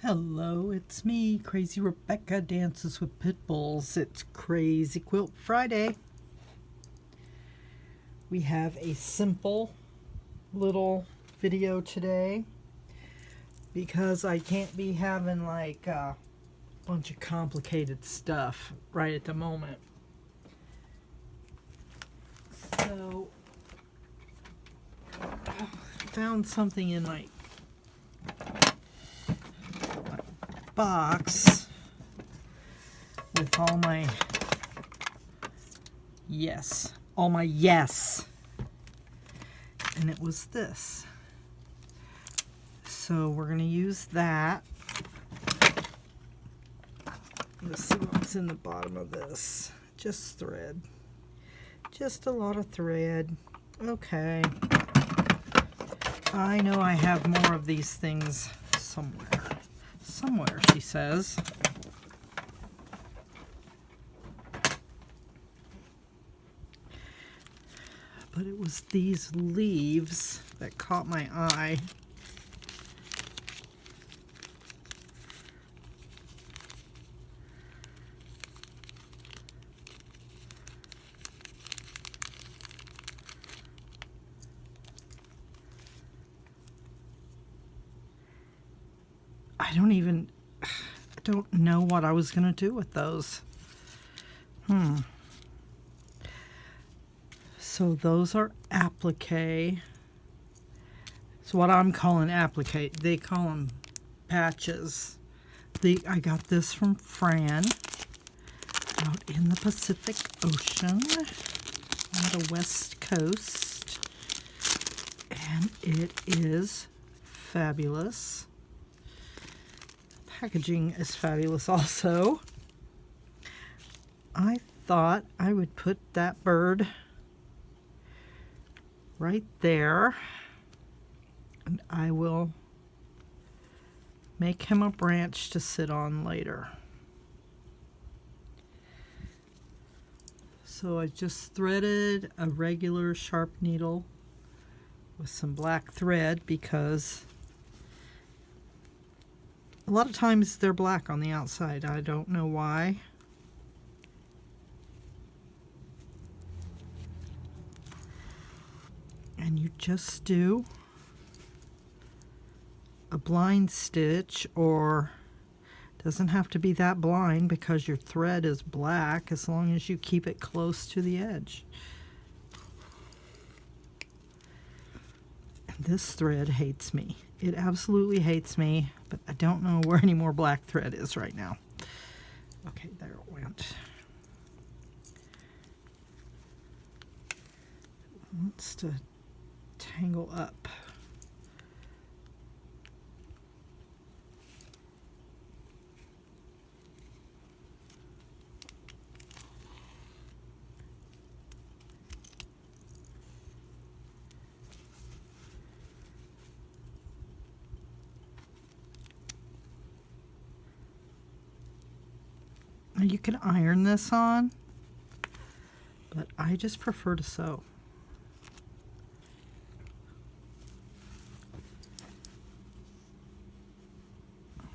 Hello, it's me, Crazy Rebecca, Dances with Pitbulls. It's Crazy Quilt Friday. We have a simple little video today because I can't be having like a bunch of complicated stuff right at the moment. So, I found something in my box with all my yes, and it was this. So we're going to use that. Let's see what's in the bottom of this. Just thread. Just a lot of thread. Okay. I know I have more of these things somewhere. Somewhere, she says. But it was these leaves that caught my eye. I don't know what I was going to do with those. So those are applique. So what I'm calling applique, they call them patches. I got this from Fran out in the Pacific Ocean on the West Coast. And it is fabulous. Packaging is fabulous also. I thought I would put that bird right there, and I will make him a branch to sit on later. So I just threaded a regular sharp needle with some black thread because a lot of times they're black on the outside. I don't know why. And you just do a blind stitch, or doesn't have to be that blind because your thread is black as long as you keep it close to the edge. And this thread hates me. It absolutely hates me, but I don't know where any more black thread is right now. Okay, there it went. It wants to tangle up. You can iron this on, but I just prefer to sew.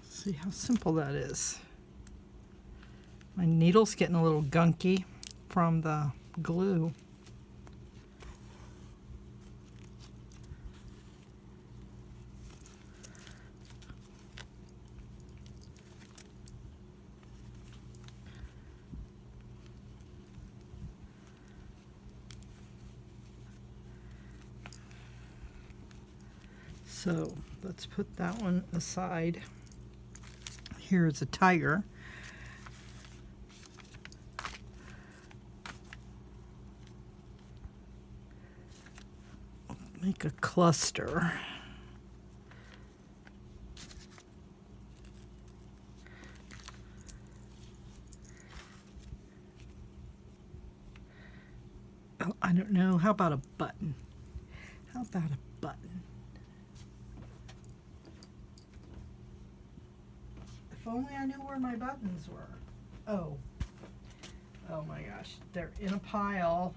See how simple that is. My needle's getting a little gunky from the glue. So let's put that one aside. Here's a tiger. Make a cluster. Oh, I don't know. How about a button? How about a button? If only I knew where my buttons were. Oh. Oh my gosh. They're in a pile.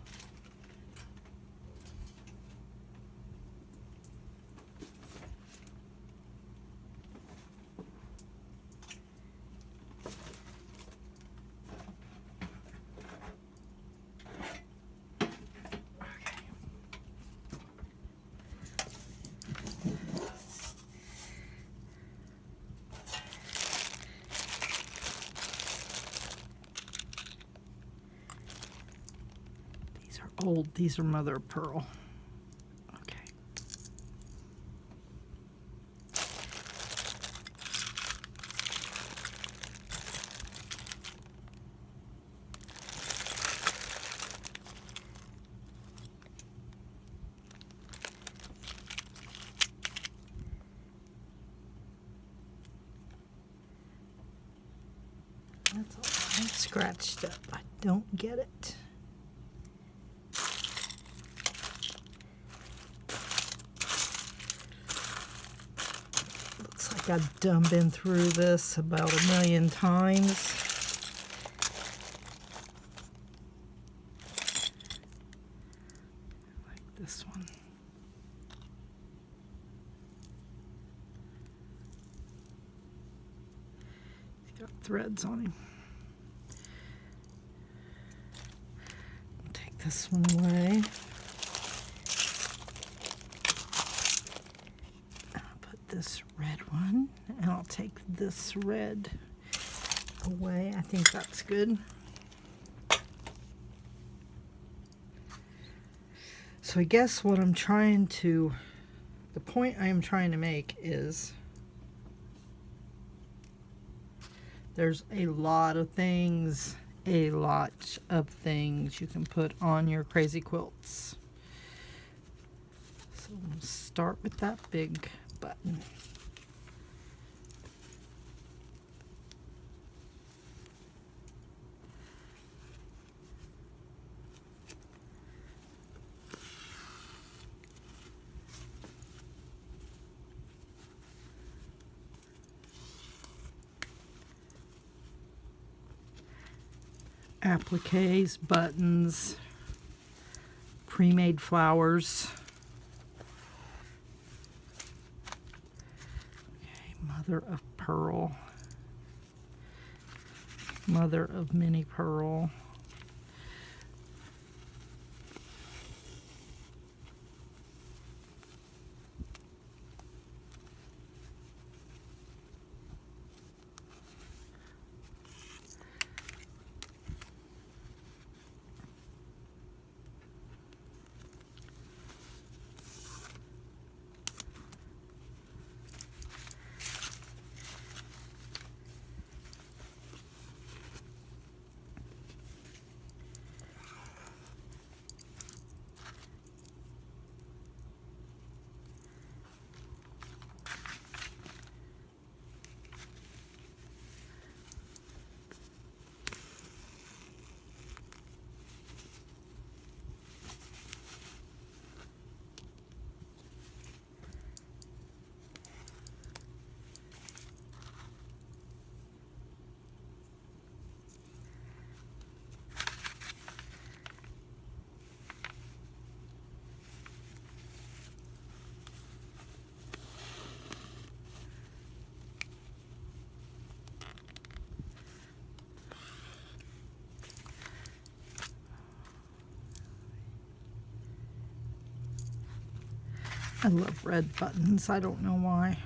old. These are mother of pearl. Okay. That's all right. Scratched up. I don't get it. Looks like I've done been through this about 1,000,000 times. Like this one. He's got threads on him. Take this one away. This red one, and I'll take this red away. I think that's good. So I guess what I'm trying to, the point I am trying to make is there's a lot of things you can put on your crazy quilts. So we'll start with that big button. Appliques, buttons, pre-made flowers. Mother of pearl, mother of mini pearl, I love red buttons. I don't know why.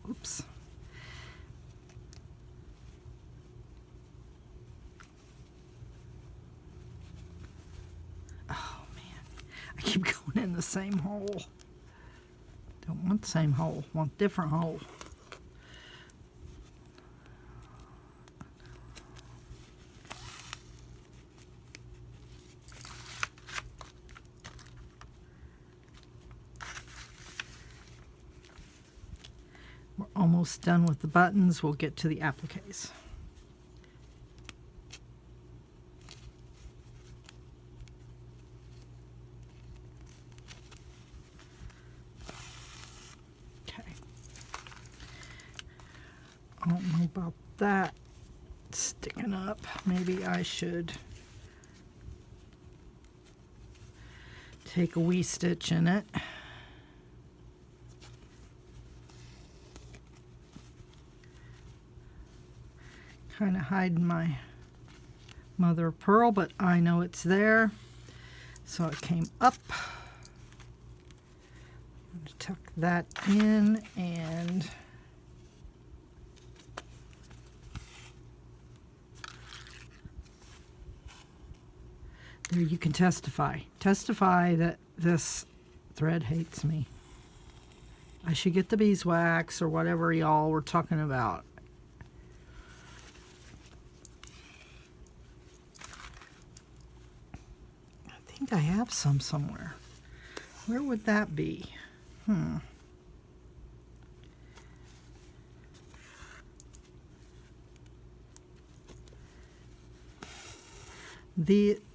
Oops. Oh man, I keep going in the same hole. Don't want the same hole, want a different hole. We're almost done with the buttons. We'll get to the appliques. I don't know about that sticking up. Maybe I should take a wee stitch in it. Kind of hiding my mother of pearl, but I know it's there. So it came up. I'm going to tuck that in, and there you can testify. Testify that this thread hates me. I should get the beeswax or whatever y'all were talking about. I think I have some somewhere. Where would that be?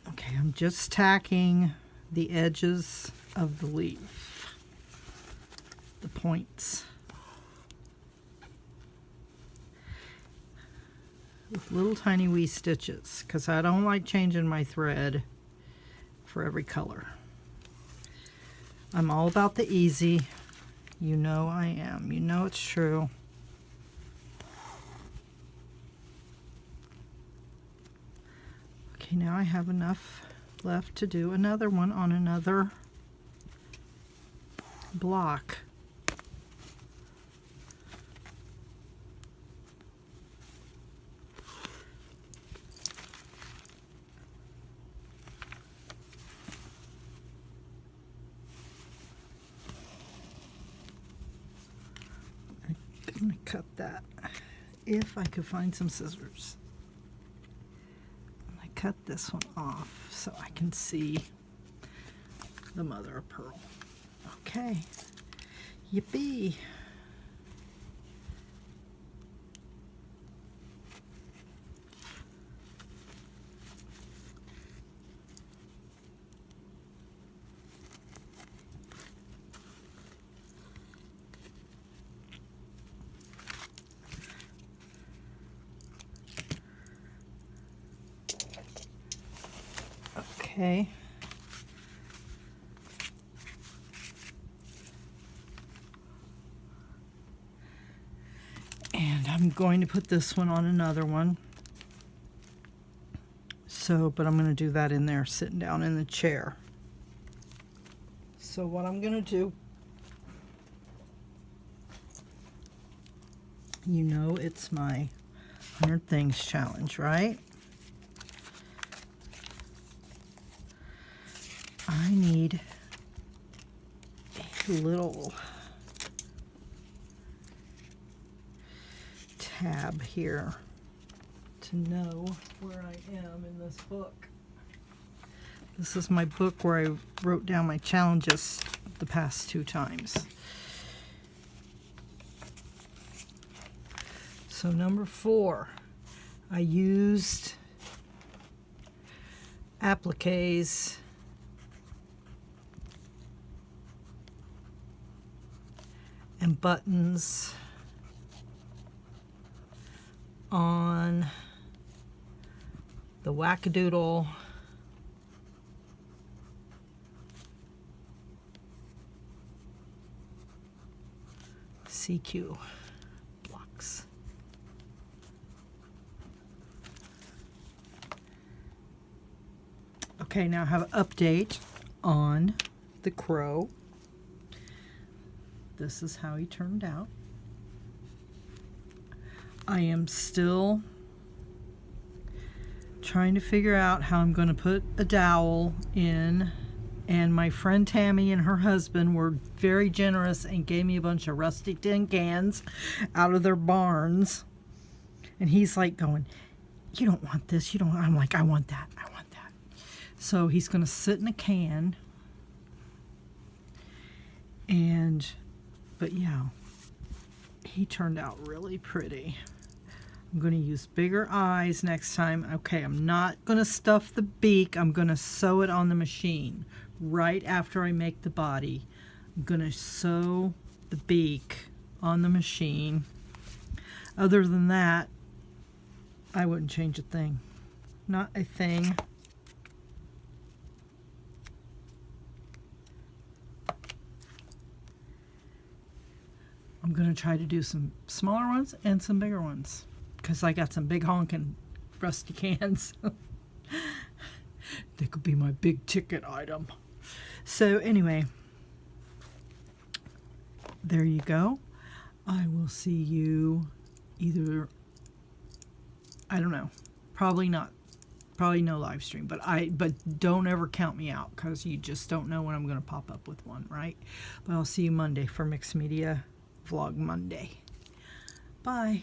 Okay, I'm just tacking the edges of the leaf, the points, with little tiny wee stitches, because I don't like changing my thread for every color. I'm all about the easy. You know I am. You know it's true. Okay, now I have enough left to do another one on another block. I'm going to cut that if I could find some scissors. Cut this one off so I can see the mother of pearl. Okay, yippee. Okay. And I'm going to put this one on another one. So, but I'm going to do that in there, sitting down in the chair. So what I'm going to do, you know it's my 100 Things challenge, right? I need a little tab here to know where I am in this book. This is my book where I wrote down my challenges the past 2 times. So number 4, I used Appliqué's and buttons on the Wackadoodle CQ blocks. Okay, now I have an update on the crow. This is how he turned out. I am still trying to figure out how I'm going to put a dowel in, and my friend Tammy and her husband were very generous and gave me a bunch of rusty tin cans out of their barns, and he's like going, you don't want this, you don't. I'm like, I want that, I want that. So he's going to sit in a can, and but yeah, he turned out really pretty. I'm going to use bigger eyes next time. Okay, I'm not going to stuff the beak. I'm going to sew it on the machine right after I make the body. I'm going to sew the beak on the machine. Other than that, I wouldn't change a thing. Not a thing. I'm going to try to do some smaller ones and some bigger ones, because I got some big honking rusty cans. They could be my big ticket item. So anyway, there you go. I will see you either, I don't know, probably not, probably no live stream, but don't ever count me out, because you just don't know when I'm going to pop up with one, right? But I'll see you Monday for Mixed Media Vlog Monday. Bye.